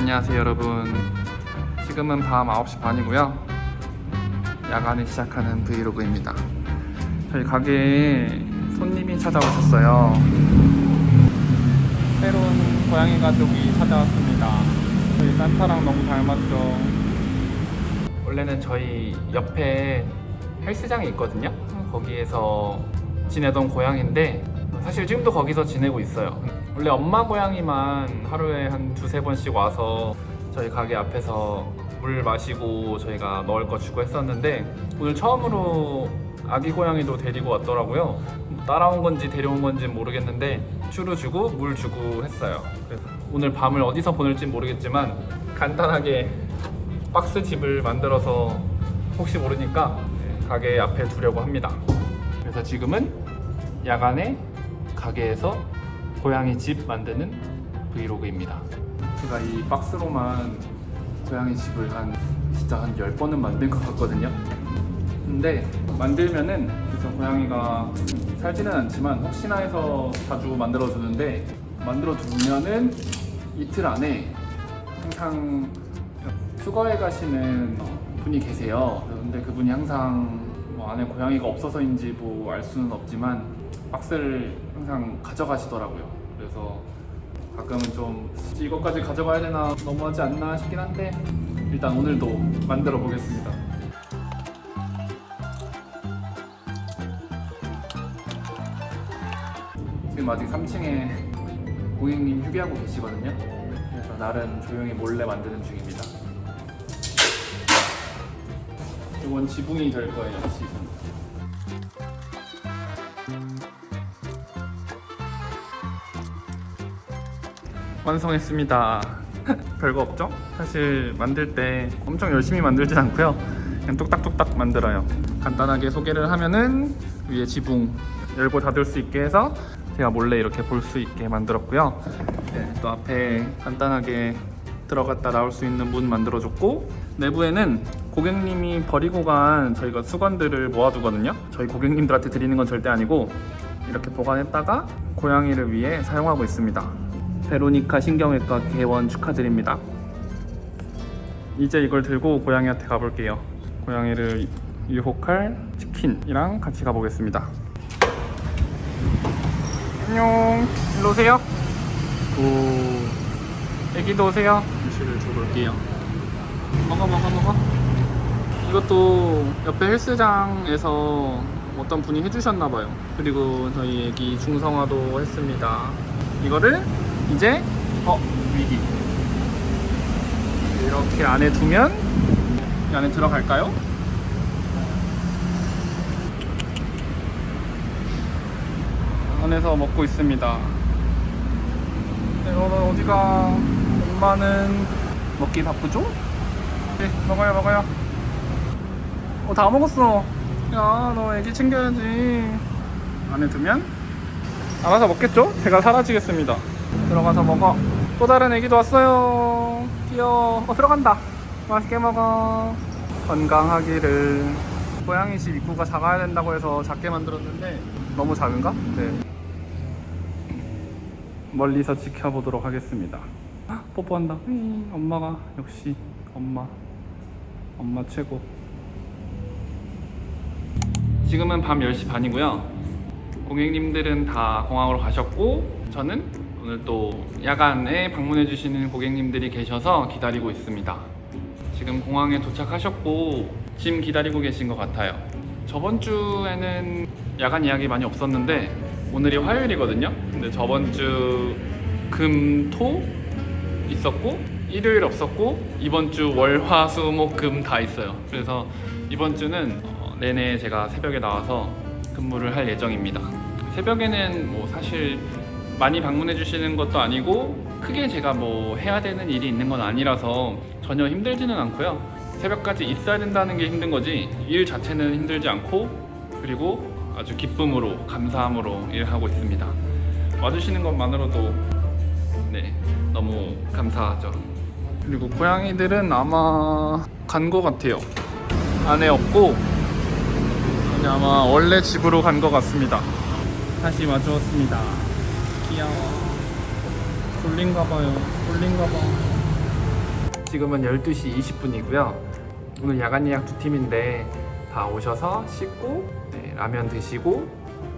안녕하세요 여러분. 지금은 밤 9시 반이고요 야간에 시작하는 브이로그입니다. 저희 가게에 손님이 찾아오셨어요. 새로운 고양이 가족이 찾아왔습니다. 저희 산타랑 너무 닮았죠. 원래는 저희 옆에 헬스장이 있거든요. 거기에서 지내던 고양인데 사실 지금도 거기서 지내고 있어요. 원래 엄마 고양이만 하루에 한 두세 번씩 와서 저희 가게 앞에서 물 마시고 저희가 먹을 거 주고 했었는데 오늘 처음으로 아기 고양이도 데리고 왔더라고요. 따라온 건지 데려온 건지 모르겠는데 추루 주고 물 주고 했어요. 그래서 오늘 밤을 어디서 보낼지 모르겠지만 간단하게 박스 집을 만들어서 혹시 모르니까 가게 앞에 두려고 합니다. 그래서 지금은 야간에 가게에서 고양이 집 만드는 브이로그입니다. 제가 이 박스로만 고양이 집을 진짜 한 10번은 만든 것 같거든요. 근데 만들면은 그래서 고양이가 살지는 않지만 혹시나 해서 자주 만들어 주는데 만들어 두면은 이틀 안에 항상 휴가에 가시는 분이 계세요. 근데 그분이 항상 안에 고양이가 없어서인지 뭐 알 수는 없지만 박스를 항상 가져가시더라고요. 그래서 가끔은 좀 이것까지 가져가야 되나 너무하지 않나 싶긴 한데 일단 오늘도 만들어 보겠습니다. 지금 아직 3층에 고객님 휴게하고 계시거든요. 그래서 나름 조용히 몰래 만드는 중입니다. 이건 지붕이 될 거예요, 지붕. 완성했습니다. 별거 없죠? 사실 만들 때 엄청 열심히 만들진 않고요. 그냥 뚝딱뚝딱 만들어요. 간단하게 소개를 하면은 위에 지붕 열고 닫을 수 있게 해서 제가 몰래 이렇게 볼 수 있게 만들었고요. 네, 또 앞에 간단하게 들어갔다 나올 수 있는 문 만들어줬고 내부에는 고객님이 버리고 간 저희가 수건들을 모아두거든요. 저희 고객님들한테 드리는 건 절대 아니고 이렇게 보관했다가 고양이를 위해 사용하고 있습니다. 베로니카 신경외과 개원 축하드립니다. 이제 이걸 들고 고양이한테 가볼게요. 고양이를 유혹할 치킨이랑 같이 가보겠습니다. 안녕, 일로 오세요. 애기도 오세요. 음식을 줘볼게요. 먹어. 이것도 옆에 헬스장에서 어떤 분이 해주셨나봐요. 그리고 저희 애기 중성화도 했습니다. 이거를 이제 위기 이렇게 안에 두면 이 안에 들어갈까요? 안에서 먹고 있습니다. 이거는 어디가 엄마는 먹기 바쁘죠? 네, 먹어요. 다 먹었어. 야, 너 애기 챙겨야지. 안에 두면 알아서 먹겠죠? 제가 사라지겠습니다. 들어가서 먹어. 또 다른 애기도 왔어요. 귀여워. 들어간다. 맛있게 먹어. 건강하기를. 고양이 집 입구가 작아야 된다고 해서 작게 만들었는데 너무 작은가? 네. 멀리서 지켜보도록 하겠습니다. 뽀뽀한다. 엄마가 역시 엄마 최고. 지금은 밤 10시 반이고요 고객님들은 다 공항으로 가셨고 저는 오늘 또 야간에 방문해 주시는 고객님들이 계셔서 기다리고 있습니다. 지금 공항에 도착하셨고 짐 기다리고 계신 것 같아요. 저번 주에는 야간 예약이 많이 없었는데 오늘이 화요일이거든요. 근데 저번 주 금, 토 있었고 일요일 없었고 이번 주 월, 화, 수, 목, 금 다 있어요. 그래서 이번 주는 내내 제가 새벽에 나와서 근무를 할 예정입니다. 새벽에는 뭐 사실 많이 방문해 주시는 것도 아니고 크게 제가 뭐 해야 되는 일이 있는 건 아니라서 전혀 힘들지는 않고요. 새벽까지 있어야 된다는 게 힘든 거지 일 자체는 힘들지 않고 그리고 아주 기쁨으로 감사함으로 일하고 있습니다. 와주시는 것만으로도 네 너무 감사하죠. 그리고 고양이들은 아마 간 거 같아요. 안에 없고 아마 원래 집으로 간 것 같습니다. 다시 마주었습니다. 귀여워. 졸린가봐요. 지금은 12시 20분이고요. 오늘 야간 예약 2팀인데 다 오셔서 씻고 라면 드시고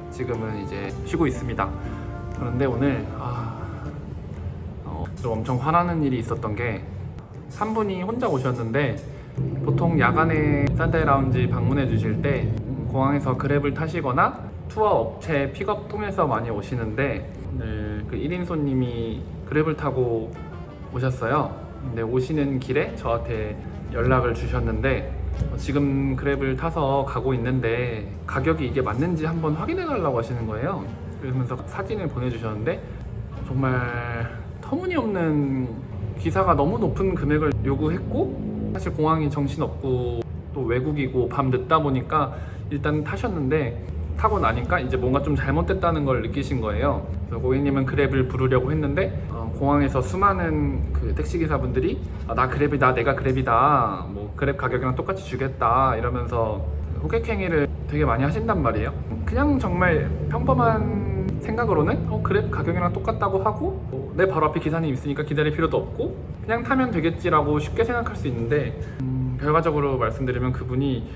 지금은 이제 쉬고 있습니다. 그런데 오늘 좀 엄청 화나는 일이 있었던 게 한 분이 혼자 오셨는데 보통 야간에 산타의 라운지 방문해 주실 때 공항에서 그랩을 타시거나 투어 업체 픽업 통해서 많이 오시는데 오늘 그 1인 손님이 그랩을 타고 오셨어요. 근데 오시는 길에 저한테 연락을 주셨는데 지금 그랩을 타서 가고 있는데 가격이 이게 맞는지 한번 확인해 달라고 하시는 거예요. 그러면서 사진을 보내주셨는데 정말 터무니없는, 기사가 너무 높은 금액을 요구했고 사실 공항이 정신없고 또 외국이고 밤 늦다 보니까 일단 타셨는데 타고 나니까 이제 뭔가 좀 잘못됐다는 걸 느끼신 거예요. 그래서 고객님은 그랩을 부르려고 했는데 공항에서 수많은 그 택시기사분들이 나 그랩이다, 내가 그랩이다, 뭐 그랩 가격이랑 똑같이 주겠다 이러면서 호객행위를 되게 많이 하신단 말이에요. 그냥 정말 평범한 생각으로는 그랩 가격이랑 똑같다고 하고 내 바로 앞에 기사님 있으니까 기다릴 필요도 없고 그냥 타면 되겠지라고 쉽게 생각할 수 있는데 결과적으로 말씀드리면 그분이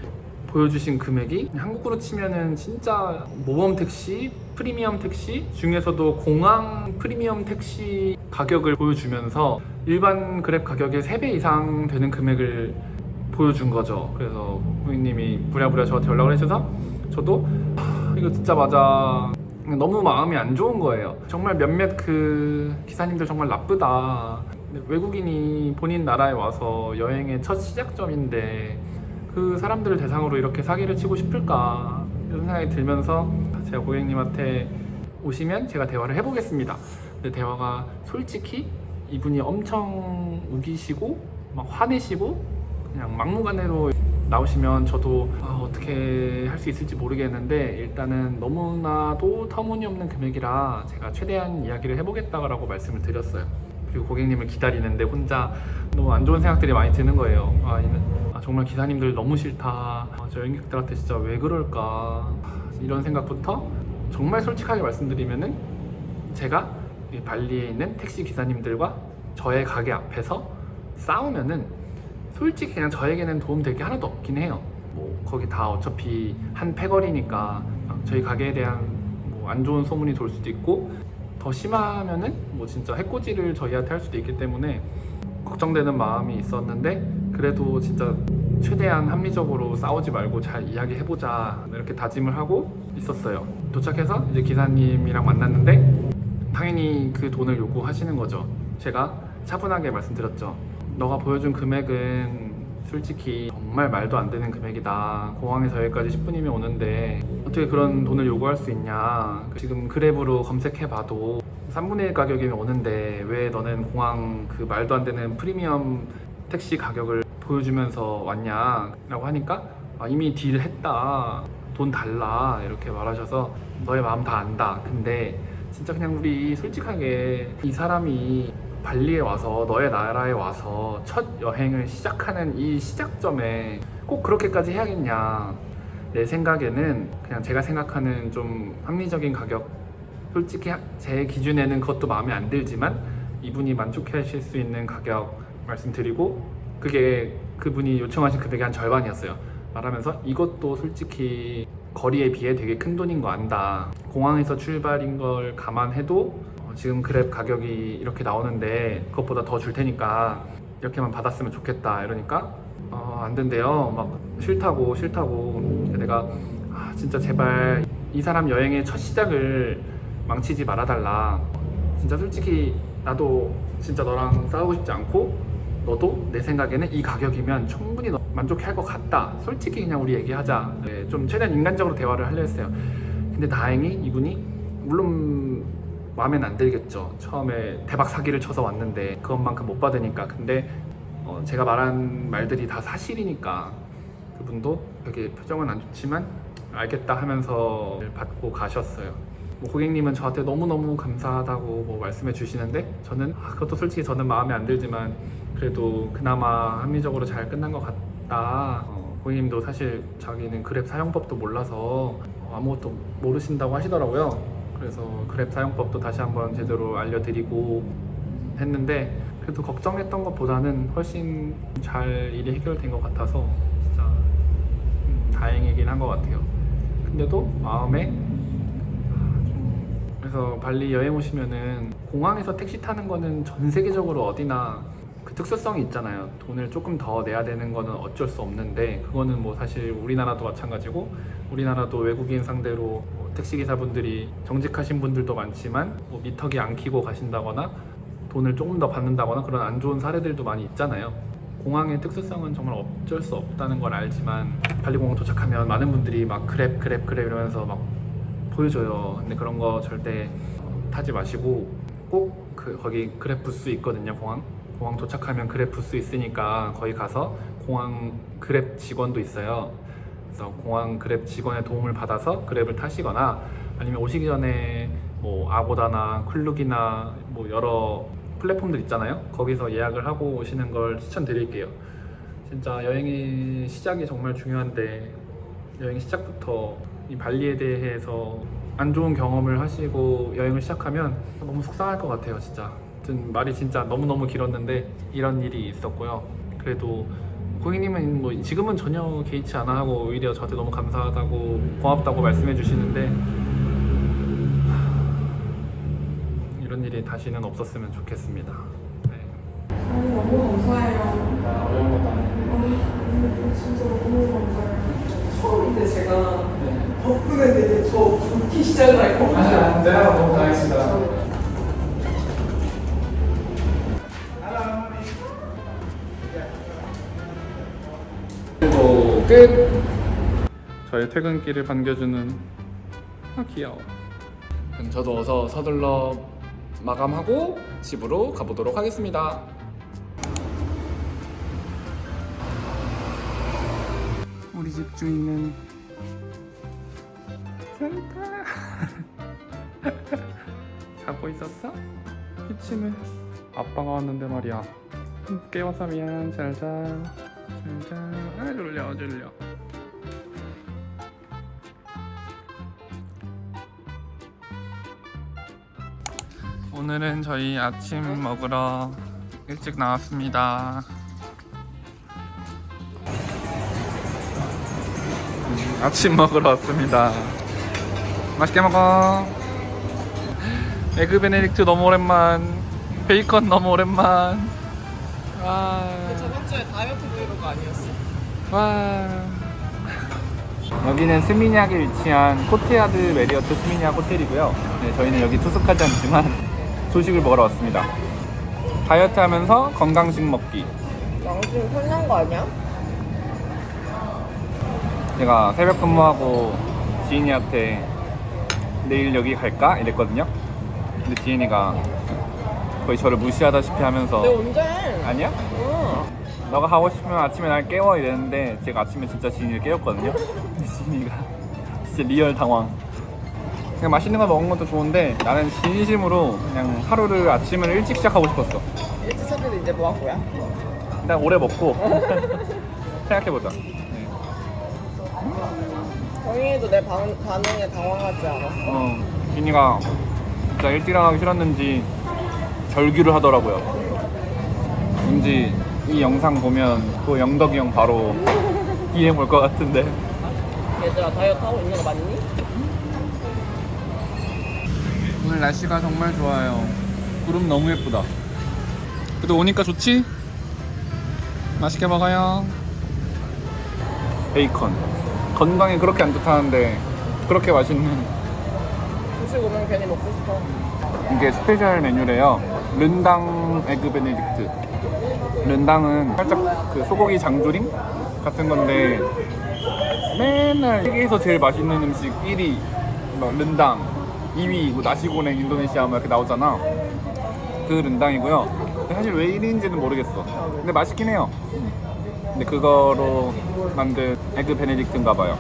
보여주신 금액이 한국으로 치면은 진짜 모범 택시, 프리미엄 택시 중에서도 공항 프리미엄 택시 가격을 보여주면서 일반 그랩 가격의 3배 이상 되는 금액을 보여준 거죠. 그래서 고객님이 부랴부랴 저한테 연락을 해주셔서 저도 이거 진짜 맞아, 너무 마음이 안 좋은 거예요. 정말 몇몇 그 기사님들 정말 나쁘다. 외국인이 본인 나라에 와서 여행의 첫 시작점인데 그 사람들을 대상으로 이렇게 사기를 치고 싶을까 이런 생각이 들면서 제가 고객님한테 오시면 제가 대화를 해보겠습니다. 근데 대화가 솔직히 이분이 엄청 우기시고 막 화내시고 그냥 막무가내로 나오시면 저도 어떻게 할 수 있을지 모르겠는데 일단은 너무나도 터무니없는 금액이라 제가 최대한 이야기를 해보겠다고 말씀을 드렸어요. 그리고 고객님을 기다리는데 혼자 너무 안 좋은 생각들이 많이 드는 거예요. 정말 기사님들 너무 싫다, 저 여행객들한테 진짜 왜 그럴까, 이런 생각부터 정말 솔직하게 말씀드리면은 제가 발리에 있는 택시 기사님들과 저의 가게 앞에서 싸우면은 솔직히 그냥 저에게는 도움될 게 하나도 없긴 해요. 뭐 거기 다 어차피 한 패거리니까 저희 가게에 대한 뭐 안 좋은 소문이 돌 수도 있고 더 심하면은 뭐 진짜 해코지를 저희한테 할 수도 있기 때문에 걱정되는 마음이 있었는데 그래도 진짜 최대한 합리적으로 싸우지 말고 잘 이야기해보자 이렇게 다짐을 하고 있었어요. 도착해서 이제 기사님이랑 만났는데 당연히 그 돈을 요구하시는 거죠. 제가 차분하게 말씀드렸죠. 너가 보여준 금액은 솔직히 정말 말도 안 되는 금액이다. 공항에서 여기까지 10분이면 오는데 어떻게 그런 돈을 요구할 수 있냐. 지금 그랩으로 검색해봐도 3분의 1 가격이면 오는데 왜 너는 공항 그 말도 안 되는 프리미엄 택시 가격을 보여주면서 왔냐 라고 하니까 이미 딜했다, 돈 달라 이렇게 말하셔서 너의 마음 다 안다. 근데 진짜 그냥 우리 솔직하게 이 사람이 발리에 와서 너의 나라에 와서 첫 여행을 시작하는 이 시작점에 꼭 그렇게까지 해야겠냐. 내 생각에는 그냥 제가 생각하는 좀 합리적인 가격, 솔직히 제 기준에는 그것도 마음에 안 들지만 이분이 만족해 하실 수 있는 가격 말씀드리고 그게 그분이 요청하신 금액의 한 절반이었어요. 말하면서 이것도 솔직히 거리에 비해 되게 큰 돈인 거 안다. 공항에서 출발인 걸 감안해도 지금 그랩 가격이 이렇게 나오는데 그것보다 더 줄 테니까 이렇게만 받았으면 좋겠다 이러니까 안 된대요. 막 싫다고 내가 진짜 제발 이 사람 여행의 첫 시작을 망치지 말아달라. 진짜 솔직히 나도 진짜 너랑 싸우고 싶지 않고 너도 내 생각에는 이 가격이면 충분히 만족해 할 것 같다. 솔직히 그냥 우리 얘기하자. 좀 최대한 인간적으로 대화를 하려 했어요. 근데 다행히 이분이 물론 마음엔 안 들겠죠. 처음에 대박 사기를 쳐서 왔는데 그것만큼 못 받으니까. 근데 제가 말한 말들이 다 사실이니까 그분도 되게 표정은 안 좋지만 알겠다 하면서 받고 가셨어요. 뭐 고객님은 저한테 너무너무 감사하다고 뭐 말씀해 주시는데 저는 그것도 솔직히 저는 마음에 안 들지만 그래도 그나마 합리적으로 잘 끝난 것 같다. 고객님도 사실 자기는 그랩 사용법도 몰라서 아무것도 모르신다고 하시더라고요. 그래서 그랩 사용법도 다시 한번 제대로 알려드리고 했는데 그래도 걱정했던 것보다는 훨씬 잘 일이 해결된 것 같아서 진짜 다행이긴 한 것 같아요. 근데도 마음에 그래서 발리 여행 오시면은 공항에서 택시 타는 거는 전 세계적으로 어디나 그 특수성이 있잖아요. 돈을 조금 더 내야 되는 거는 어쩔 수 없는데 그거는 뭐 사실 우리나라도 마찬가지고 우리나라도 외국인 상대로 뭐 택시기사분들이 정직하신 분들도 많지만 뭐 미터기 안 켜고 가신다거나 돈을 조금 더 받는다거나 그런 안 좋은 사례들도 많이 있잖아요. 공항의 특수성은 정말 어쩔 수 없다는 걸 알지만 발리 공항 도착하면 많은 분들이 막 그랩 이러면서 막 보여줘요. 근데 그런 거 절대 타지 마시고 꼭 거기 그랩 부스 있거든요. 공항 도착하면 그랩 부스 있으니까 거기 가서 공항 그랩 직원도 있어요. 그래서 공항 그랩 직원의 도움을 받아서 그랩을 타시거나 아니면 오시기 전에 뭐 아고다나 클룩이나 뭐 여러 플랫폼들 있잖아요. 거기서 예약을 하고 오시는 걸 추천드릴게요. 진짜 여행의 시작이 정말 중요한데 여행 시작부터 이 발리에 대해서 안 좋은 경험을 하시고 여행을 시작하면 너무 속상할 것 같아요. 진짜 말이 진짜 너무너무 길었는데 이런 일이 있었고요. 그래도 고객님은 뭐 지금은 전혀 개의치 않아 하고 오히려 저한테 너무 감사하다고 고맙다고 말씀해 주시는데 이런 일이 다시는 없었으면 좋겠습니다. 네. 너무 감사해요. 어려운 것도 아니고 진짜 너무 감사해요. 처음인데 제가 덕분에 되게 저 웃기 시작을 할 것 같아요. 내가 너무 당했습니다. 그리고 끝! 저의 퇴근길을 반겨주는 귀여워. 그럼 저도 어서 서둘러 마감하고 집으로 가보도록 하겠습니다. 우리 집 주인은 산타. 자고 있었어? 기침을. 아빠가 왔는데 말이야. 깨워서 미안. 잘자. 잘자. 아 졸려. 오늘은 저희 아침 먹으러 일찍 나왔습니다. 아침 먹으러 왔습니다. 맛있게 먹어. 에그 베네딕트 너무 오랜만. 베이컨 너무 오랜만. 와. 저번 주에 다이어트 브이로그 아니었어? 와. 여기는 스미냑에 위치한 코테야드 메리어트 스미냑 호텔이고요. 네, 저희는 여기 투숙하지 않지만 조식을 먹으러 왔습니다. 다이어트 하면서 건강식 먹기. 양심 편한 거 아니야? 제가 새벽 근무하고 지인이한테 내일 여기 갈까? 이랬거든요. 근데 지인이가 거의 저를 무시하다시피 하면서 내가 언제? 아니야? 어. 너가 하고 싶으면 아침에 날 깨워 이랬는데 제가 아침에 진짜 지인이를 깨웠거든요. 근데 지인이가 진짜 리얼 당황. 그냥 맛있는 거 먹은 것도 좋은데 나는 진심으로 그냥 하루를 아침을 일찍 시작하고 싶었어. 일찍 시작해도 이제 뭐 할 거야? 일단 오래 먹고 생각해보자. 네. 정인이도 내 반응에 당황하지 않았어? 지인이가 진짜 일찍 일어나기 싫었는지 절규를 하더라고요. 왠지 이 영상 보면 또 영덕이 형 바로 DM 올 것 같은데. 얘들아 다이어트 하고 있는 거 맞니? 오늘 날씨가 정말 좋아요. 구름 너무 예쁘다. 그래도 오니까 좋지? 맛있게 먹어요. 베이컨 건강에 그렇게 안 좋다는데 그렇게 맛있는. 조식 오면 괜히 먹고 싶어. 이게 스페셜 메뉴래요. 른당 에그 베네딕트. 른당은 살짝 그 소고기 장조림 같은 건데 맨날 세계에서 제일 맛있는 음식 1위 뭐 른당, 2위 뭐 나시고랭 인도네시아 뭐 이렇게 나오잖아. 그 른당이고요. 근데 사실 왜 1위인지는 모르겠어. 근데 맛있긴 해요. 근데 그거로 만든 에그 베네딕트인가 봐요.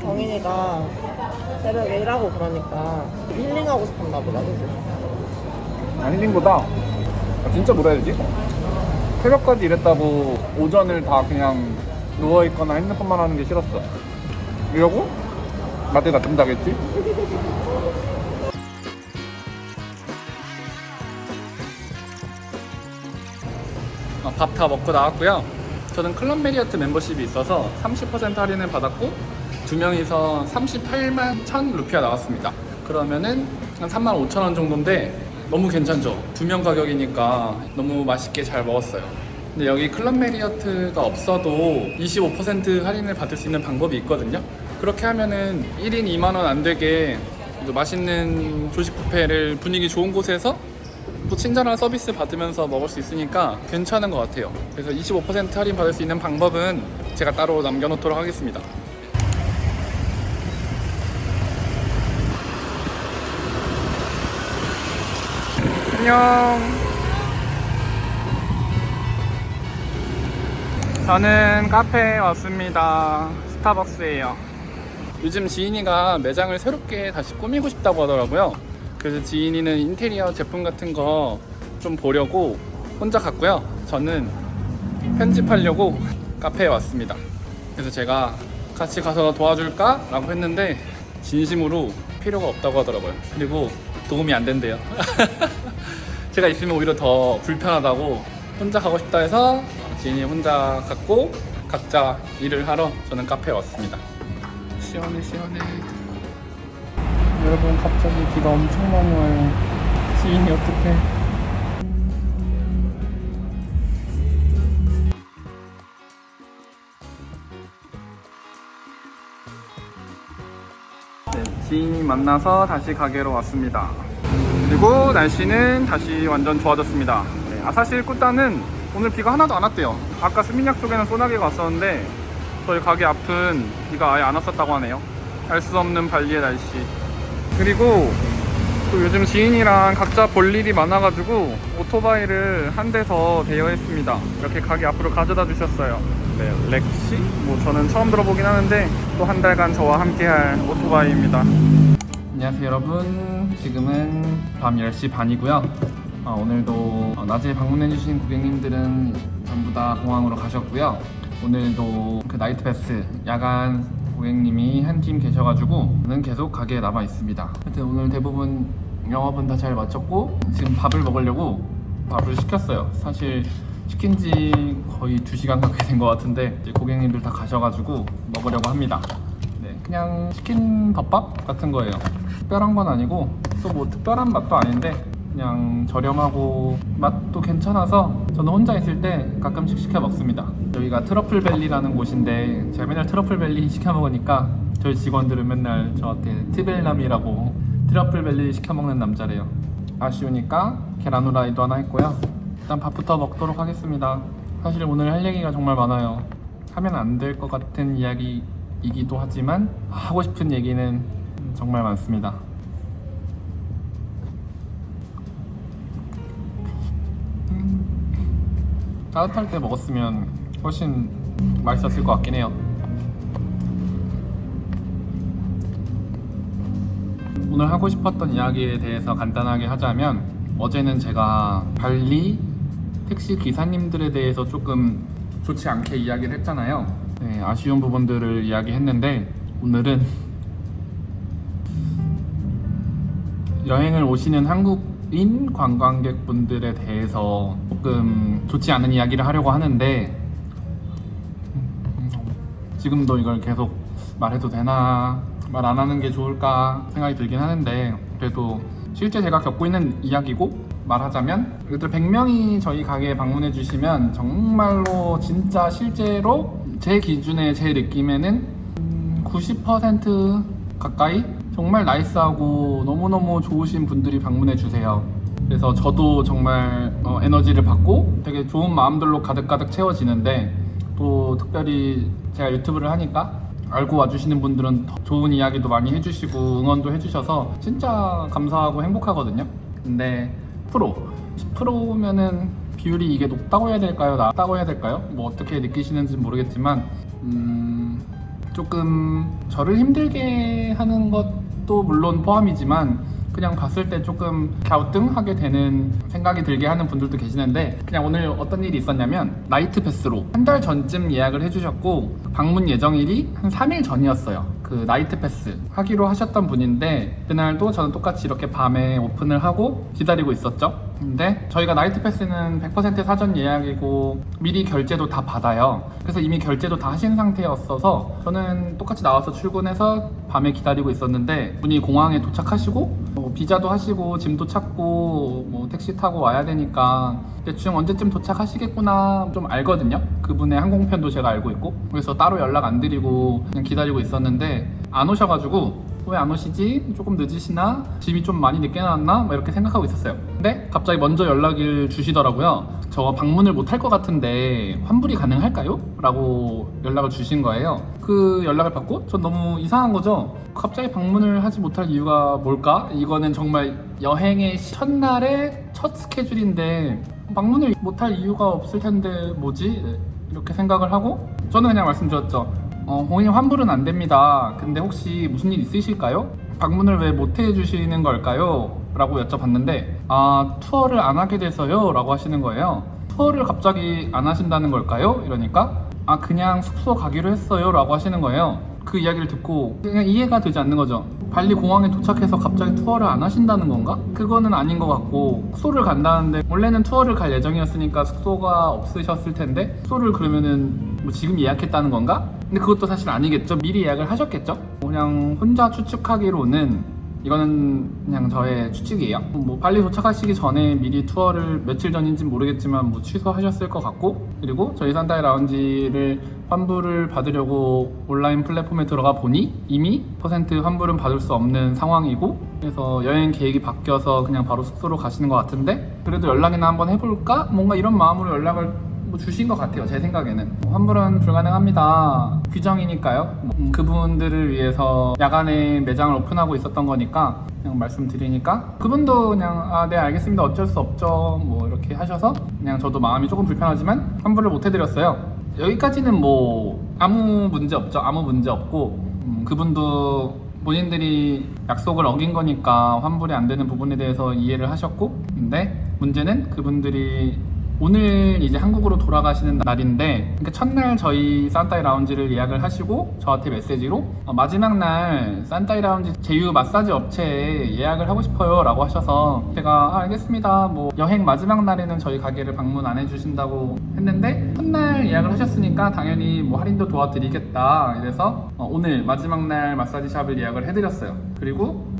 정인이가 새벽에 일하고 그러니까 힐링하고 싶었나 보다, 그치? 힐링보다 진짜 뭐라 해야 되지? 새벽까지 일했다고 오전을 다 그냥 누워있거나 핸드폰만 하는 게 싫었어. 이러고 마트 가끔 자겠지? 밥 다 먹고 나왔고요. 저는 클럽 메리어트 멤버십이 있어서 30% 할인을 받았고 2명이서 38만 1,000 루피아 나왔습니다. 그러면은 한 35,000원 정도인데 너무 괜찮죠? 2명 가격이니까 너무 맛있게 잘 먹었어요. 근데 여기 클럽 메리어트가 없어도 25% 할인을 받을 수 있는 방법이 있거든요. 그렇게 하면은 1인 2만 원 안 되게 맛있는 조식 뷔페를 분위기 좋은 곳에서 또 친절한 서비스 받으면서 먹을 수 있으니까 괜찮은 것 같아요. 그래서 25% 할인 받을 수 있는 방법은 제가 따로 남겨놓도록 하겠습니다. 안녕. 저는 카페에 왔습니다. 스타벅스예요. 요즘 지인이가 매장을 새롭게 다시 꾸미고 싶다고 하더라고요. 그래서 지인이는 인테리어 제품 같은 거 좀 보려고 혼자 갔고요. 저는 편집하려고 카페에 왔습니다. 그래서 제가 같이 가서 도와줄까? 라고 했는데 진심으로 필요가 없다고 하더라고요. 그리고 도움이 안 된대요. 제가 있으면 오히려 더 불편하다고 혼자 가고 싶다 해서 지인이 혼자 갔고 각자 일을 하러 저는 카페에 왔습니다. 시원해 시원해. 여러분 갑자기 비가 엄청 많이 와요. 지인이 어떡해. 네, 지인이 만나서 다시 가게로 왔습니다. 그리고 날씨는 다시 완전 좋아졌습니다. 네, 사실 꾸따는 오늘 비가 하나도 안 왔대요. 아까 수민역 쪽에는 소나기가 왔었는데 저희 가게 앞은 비가 아예 안 왔었다고 하네요. 알 수 없는 발리의 날씨. 그리고 또 요즘 지인이랑 각자 볼 일이 많아가지고 오토바이를 한 대 더 대여했습니다. 이렇게 가게 앞으로 가져다 주셨어요. 네, 렉시? 뭐 저는 처음 들어보긴 하는데 또 한 달간 저와 함께할 오토바이입니다. 안녕하세요 여러분. 지금은 밤 10시 반이고요. 오늘도 낮에 방문해주신 고객님들은 전부 다 공항으로 가셨고요. 오늘도 그 나이트 패스 야간 고객님이 한 팀 계셔가지고 저는 계속 가게에 남아 있습니다. 하여튼 오늘 대부분 영업은 다 잘 마쳤고 지금 밥을 먹으려고 밥을 시켰어요. 사실 시킨 지 거의 2시간 가까이 된 것 같은데 이제 고객님들 다 가셔가지고 먹으려고 합니다. 네, 그냥 치킨 덮밥 같은 거예요. 특별한 건 아니고 또 뭐 특별한 맛도 아닌데 그냥 저렴하고 맛도 괜찮아서 저는 혼자 있을 때 가끔씩 시켜 먹습니다. 여기가 트러플밸리라는 곳인데 제가 맨날 트러플밸리 시켜 먹으니까 저희 직원들은 맨날 저한테 티벨남이라고 트러플밸리 시켜 먹는 남자래요. 아쉬우니까 계란 후라이도 하나 했고요. 일단 밥부터 먹도록 하겠습니다. 사실 오늘 할 얘기가 정말 많아요. 하면 안 될 것 같은 이야기이기도 하지만 하고 싶은 얘기는 정말 많습니다. 따뜻할 때 먹었으면 훨씬 맛있었을 것 같긴 해요. 오늘 하고 싶었던 이야기에 대해서 간단하게 하자면 어제는 제가 발리 택시 기사님들에 대해서 조금 좋지 않게 이야기를 했잖아요. 네, 아쉬운 부분들을 이야기했는데 오늘은 여행을 오시는 한국인 관광객분들에 대해서 조금 좋지 않은 이야기를 하려고 하는데 지금도 이걸 계속 말해도 되나 말 안 하는 게 좋을까 생각이 들긴 하는데 그래도 실제 제가 겪고 있는 이야기고 말하자면 예를 100명이 저희 가게에 방문해 주시면 정말로 진짜 실제로 제 기준에 제 느낌에는 90% 가까이 정말 나이스하고 너무너무 좋으신 분들이 방문해 주세요. 그래서 저도 정말 에너지를 받고 되게 좋은 마음들로 가득가득 채워지는데 또 특별히 제가 유튜브를 하니까 알고 와주시는 분들은 더 좋은 이야기도 많이 해주시고 응원도 해주셔서 진짜 감사하고 행복하거든요. 근데 10%면은 비율이 이게 높다고 해야 될까요? 낮다고 해야 될까요? 뭐 어떻게 느끼시는지 모르겠지만 조금 저를 힘들게 하는 것도 물론 포함이지만 그냥 봤을 때 조금 갸우뚱하게 되는 생각이 들게 하는 분들도 계시는데 그냥 오늘 어떤 일이 있었냐면 나이트 패스로 한 달 전쯤 예약을 해주셨고 방문 예정일이 한 3일 전이었어요. 그 나이트 패스 하기로 하셨던 분인데 그날도 저는 똑같이 이렇게 밤에 오픈을 하고 기다리고 있었죠. 근데 저희가 나이트 패스는 100% 사전 예약이고 미리 결제도 다 받아요. 그래서 이미 결제도 다 하신 상태였어서 저는 똑같이 나와서 출근해서 밤에 기다리고 있었는데 분이 공항에 도착하시고 비자도 하시고 짐도 찾고 뭐 택시 타고 와야 되니까 대충 언제쯤 도착하시겠구나 좀 알거든요. 그분의 항공편도 제가 알고 있고 그래서 따로 연락 안 드리고 그냥 기다리고 있었는데 안 오셔가지고 왜 안 오시지? 조금 늦으시나? 짐이 좀 많이 늦게 나왔나? 막 이렇게 생각하고 있었어요. 근데 갑자기 먼저 연락을 주시더라고요. 저 방문을 못 할 것 같은데 환불이 가능할까요? 라고 연락을 주신 거예요. 그 연락을 받고 전 너무 이상한 거죠. 갑자기 방문을 하지 못할 이유가 뭘까? 이거는 정말 여행의 첫날의 첫 스케줄인데 방문을 못할 이유가 없을 텐데 뭐지? 이렇게 생각을 하고 저는 그냥 말씀드렸죠. 고객님 환불은 안 됩니다. 근데 혹시 무슨 일 있으실까요? 방문을 왜 못 해주시는 걸까요? 라고 여쭤봤는데 투어를 안 하게 돼서요? 라고 하시는 거예요. 투어를 갑자기 안 하신다는 걸까요? 이러니까 그냥 숙소 가기로 했어요 라고 하시는 거예요. 그 이야기를 듣고 그냥 이해가 되지 않는 거죠. 발리 공항에 도착해서 갑자기 투어를 안 하신다는 건가? 그거는 아닌 것 같고 숙소를 간다는데 원래는 투어를 갈 예정이었으니까 숙소가 없으셨을 텐데 숙소를 그러면은 뭐 지금 예약했다는 건가? 근데 그것도 사실 아니겠죠. 미리 예약을 하셨겠죠. 그냥 혼자 추측하기로는 이거는 그냥 저의 추측이에요. 뭐 빨리 도착하시기 전에 미리 투어를 며칠 전인지 모르겠지만 뭐 취소하셨을 것 같고 그리고 저희 산타이 라운지를 환불을 받으려고 온라인 플랫폼에 들어가 보니 이미 % 환불은 받을 수 없는 상황이고 그래서 여행 계획이 바뀌어서 그냥 바로 숙소로 가시는 것 같은데 그래도 연락이나 한번 해볼까? 뭔가 이런 마음으로 연락을 주신 것 같아요. 제 생각에는 환불은 불가능합니다. 규정이니까요. 그분들을 위해서 야간에 매장을 오픈하고 있었던 거니까 그냥 말씀드리니까 그분도 그냥 네 알겠습니다. 어쩔 수 없죠. 뭐 이렇게 하셔서 그냥 저도 마음이 조금 불편하지만 환불을 못 해드렸어요. 여기까지는 뭐 아무 문제 없죠. 아무 문제 없고 그분도 본인들이 약속을 어긴 거니까 환불이 안 되는 부분에 대해서 이해를 하셨고 근데 문제는 그분들이 오늘 이제 한국으로 돌아가시는 날인데 그러니까 첫날 저희 산타이 라운지를 예약을 하시고 저한테 메시지로 마지막 날 산타이 라운지 제휴 마사지 업체에 예약을 하고 싶어요 라고 하셔서 제가 알겠습니다. 뭐 여행 마지막 날에는 저희 가게를 방문 안 해주신다고 했는데 첫날 예약을 하셨으니까 당연히 뭐 할인도 도와드리겠다 이래서 오늘 마지막 날 마사지 샵을 예약을 해드렸어요. 그리고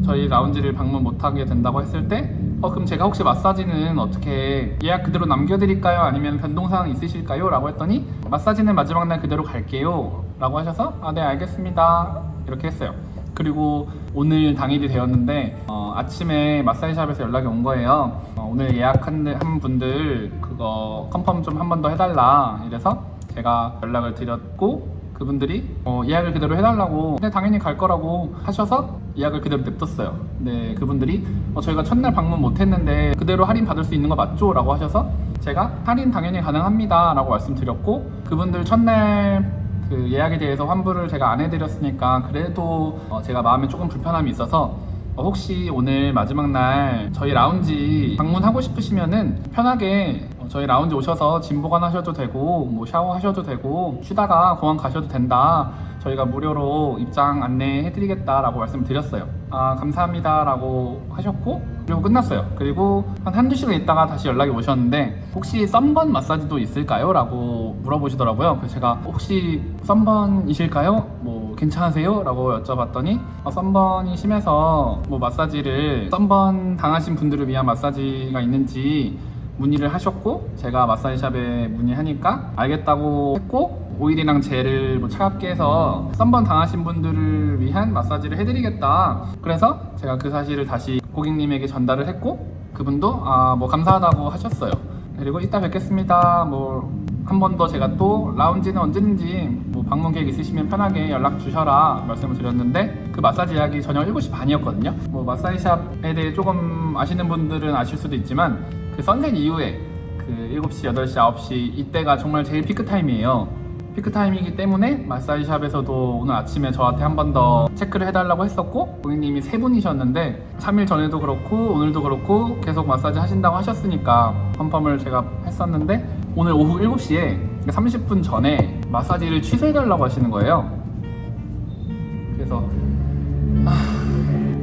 저희 라운지를 방문 못하게 된다고 했을 때 그럼 제가 혹시 마사지는 어떻게 예약 그대로 남겨드릴까요? 아니면 변동사항 있으실까요? 라고 했더니 마사지는 마지막 날 그대로 갈게요 라고 하셔서 네 알겠습니다 이렇게 했어요. 그리고 오늘 당일이 되었는데 아침에 마사지샵에서 연락이 온 거예요. 오늘 예약한 분들 그거 컨펌 좀 한 번 더 해달라 이래서 제가 연락을 드렸고 그분들이 예약을 그대로 해달라고 근데 당연히 갈 거라고 하셔서 예약을 그대로 냅뒀어요. 근데 그분들이 저희가 첫날 방문 못했는데 그대로 할인 받을 수 있는 거 맞죠? 라고 하셔서 제가 할인 당연히 가능합니다 라고 말씀드렸고 그분들 첫날 그 예약에 대해서 환불을 제가 안 해드렸으니까 그래도 제가 마음에 조금 불편함이 있어서 혹시 오늘 마지막 날 저희 라운지 방문하고 싶으시면은 편하게 저희 라운지 오셔서 짐 보관하셔도 되고 뭐 샤워하셔도 되고 쉬다가 공항 가셔도 된다. 저희가 무료로 입장 안내해드리겠다라고 말씀드렸어요. 감사합니다 라고 하셨고 그리고 끝났어요. 그리고 한두 시간 있다가 다시 연락이 오셨는데 혹시 썬번 마사지도 있을까요? 라고 물어보시더라고요. 그래서 제가 혹시 썬번이실까요? 뭐 괜찮으세요? 라고 여쭤봤더니 썬번이 심해서 뭐 마사지를 썬번 당하신 분들을 위한 마사지가 있는지 문의를 하셨고 제가 마사지샵에 문의하니까 알겠다고 했고 오일이랑 젤을 뭐 차갑게 해서 썬번 당하신 분들을 위한 마사지를 해드리겠다. 그래서 제가 그 사실을 다시 고객님에게 전달을 했고 그분도 뭐 감사하다고 하셨어요. 그리고 이따 뵙겠습니다. 뭐 한 번 더 제가 또 라운지는 언제든지 뭐 방문 계획 있으시면 편하게 연락 주셔라 말씀을 드렸는데 그 마사지 예약이 저녁 7시 반이었거든요. 뭐 마사지샵에 대해 조금 아시는 분들은 아실 수도 있지만 그 선셋 이후에 그 7시, 8시, 9시 이때가 정말 제일 피크 타임이에요. 피크 타임이기 때문에 마사지샵에서도 오늘 아침에 저한테 한 번 더 체크를 해달라고 했었고 고객님이 3분이셨는데 3일 전에도 그렇고 오늘도 그렇고 계속 마사지 하신다고 하셨으니까 컨펌을 제가 했었는데 오늘 오후 7시에 30분 전에 마사지를 취소해달라고 하시는 거예요.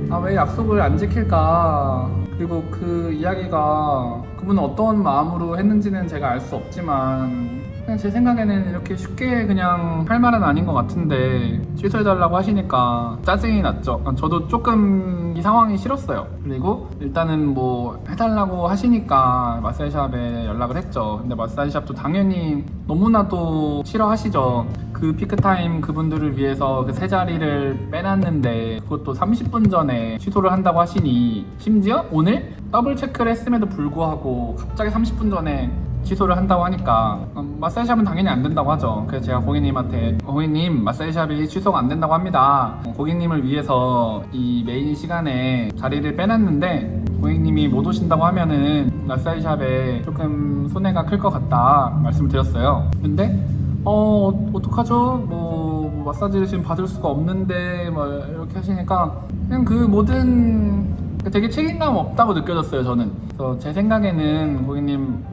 그래서 왜 약속을 안 지킬까? 그리고 그 이야기가 그분은 어떤 마음으로 했는지는 제가 알 수 없지만 그냥 제 생각에는 이렇게 쉽게 그냥 할 말은 아닌 것 같은데 취소해달라고 하시니까 짜증이 났죠. 저도 조금 이 상황이 싫었어요. 그리고 일단은 뭐 해달라고 하시니까 마사지샵에 연락을 했죠. 근데 마사지샵도 당연히 너무나도 싫어하시죠. 그 피크타임 그분들을 위해서 그 세 자리를 빼놨는데 그것도 30분 전에 취소를 한다고 하시니 심지어 오늘 더블 체크를 했음에도 불구하고 갑자기 30분 전에 취소를 한다고 하니까 마사지샵은 당연히 안 된다고 하죠. 그래서 제가 고객님한테 고객님 마사지샵이 취소가 안 된다고 합니다. 고객님을 위해서 이 메인 시간에 자리를 빼놨는데 고객님이 못 오신다고 하면은 마사지샵에 조금 손해가 클 것 같다 말씀을 드렸어요. 근데 어떡하죠? 뭐 마사지를 지금 받을 수가 없는데 뭐 이렇게 하시니까 그냥 그 모든 되게 책임감 없다고 느껴졌어요. 저는. 그래서 제 생각에는 고객님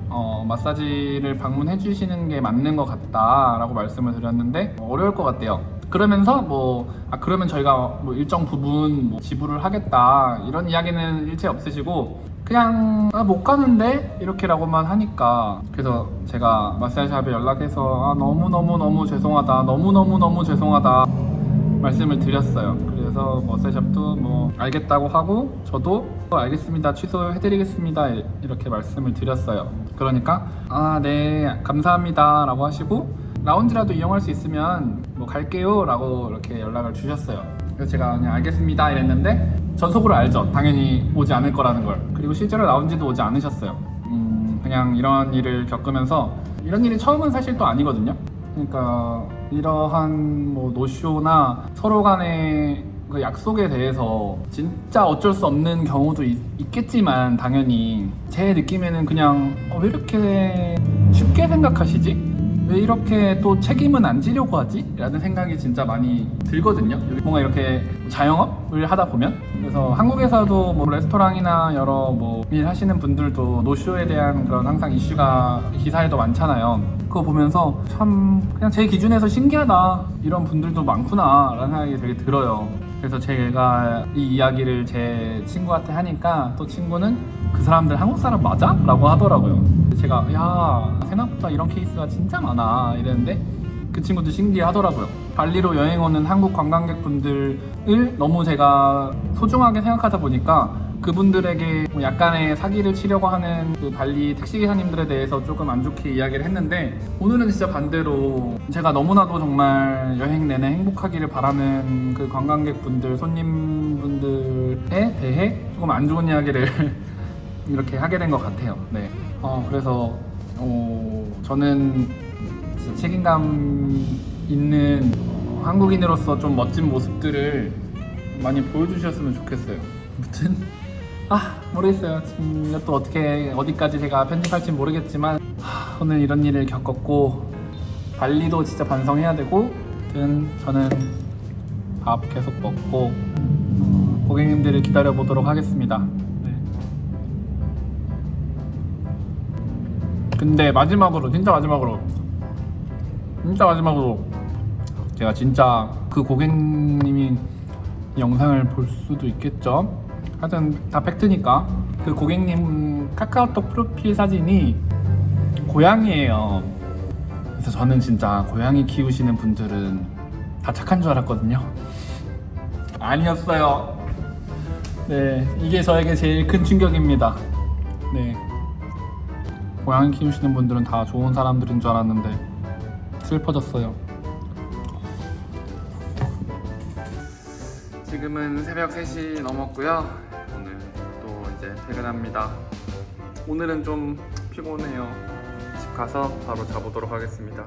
마사지를 방문해 주시는 게 맞는 것 같다라고 말씀을 드렸는데 어려울 것 같대요. 그러면서 그러면 저희가 뭐 일정 부분 지불을 하겠다 이런 이야기는 일체 없으시고 그냥 못 가는데 이렇게라고만 하니까 그래서 제가 마사지샵에 연락해서 너무너무 죄송하다 너무너무 죄송하다 말씀을 드렸어요. 그래서 마사지샵도 알겠다고 하고 저도 알겠습니다 취소해드리겠습니다 이렇게 말씀을 드렸어요. 그러니까 네 감사합니다 라고 하시고 라운지라도 이용할 수 있으면 갈게요 라고 이렇게 연락을 주셨어요. 그래서 제가 그냥 알겠습니다 이랬는데 전 속으로 알죠. 당연히 오지 않을 거라는 걸. 그리고 실제로 라운지도 오지 않으셨어요. 그냥 이런 일을 겪으면서 이런 일이 처음은 사실 또 아니거든요. 그러니까 이러한 노쇼나 서로 간의 그 약속에 대해서 진짜 어쩔 수 없는 경우도 있겠지만 당연히 제 느낌에는 그냥 왜 이렇게 쉽게 생각하시지? 왜 이렇게 또 책임은 안 지려고 하지? 라는 생각이 진짜 많이 들거든요. 뭔가 이렇게 자영업을 하다 보면 그래서 한국에서도 레스토랑이나 여러 일 하시는 분들도 노쇼에 대한 그런 항상 이슈가 기사에도 많잖아요. 그거 보면서 참 그냥 제 기준에서 신기하다 이런 분들도 많구나 라는 생각이 되게 들어요. 그래서 제가 이 이야기를 제 친구한테 하니까 또 친구는 그 사람들 한국 사람 맞아? 라고 하더라고요. 제가 생각보다 이런 케이스가 진짜 많아 이랬는데 그 친구도 신기해 하더라고요. 발리로 여행 오는 한국 관광객분들을 너무 제가 소중하게 생각하다 보니까 그분들에게 약간의 사기를 치려고 하는 그 발리 택시기사님들에 대해서 조금 안 좋게 이야기를 했는데 오늘은 진짜 반대로 제가 너무나도 정말 여행 내내 행복하기를 바라는 그 관광객분들, 손님분들에 대해 조금 안 좋은 이야기를 이렇게 하게 된 것 같아요. 네. 그래서 저는 진짜 책임감 있는 한국인으로서 좀 멋진 모습들을 많이 보여주셨으면 좋겠어요. 아무튼 모르겠어요. 지금 또 어디까지 제가 편집할지 모르겠지만 오늘 이런 일을 겪었고 발리도 진짜 반성해야 되고 아무튼 저는 밥 계속 먹고 고객님들을 기다려 보도록 하겠습니다. 네. 근데 진짜 마지막으로 제가 진짜 그 고객님이 영상을 볼 수도 있겠죠. 하여튼 다 팩트니까 그 고객님 카카오톡 프로필 사진이 고양이에요. 그래서 저는 진짜 고양이 키우시는 분들은 다 착한 줄 알았거든요. 아니었어요. 네, 이게 저에게 제일 큰 충격입니다. 네, 고양이 키우시는 분들은 다 좋은 사람들인 줄 알았는데 슬퍼졌어요. 지금은 새벽 3시 넘었고요. 오늘 또 이제 퇴근합니다. 오늘은 좀 피곤해요. 집 가서 바로 자보도록 하겠습니다.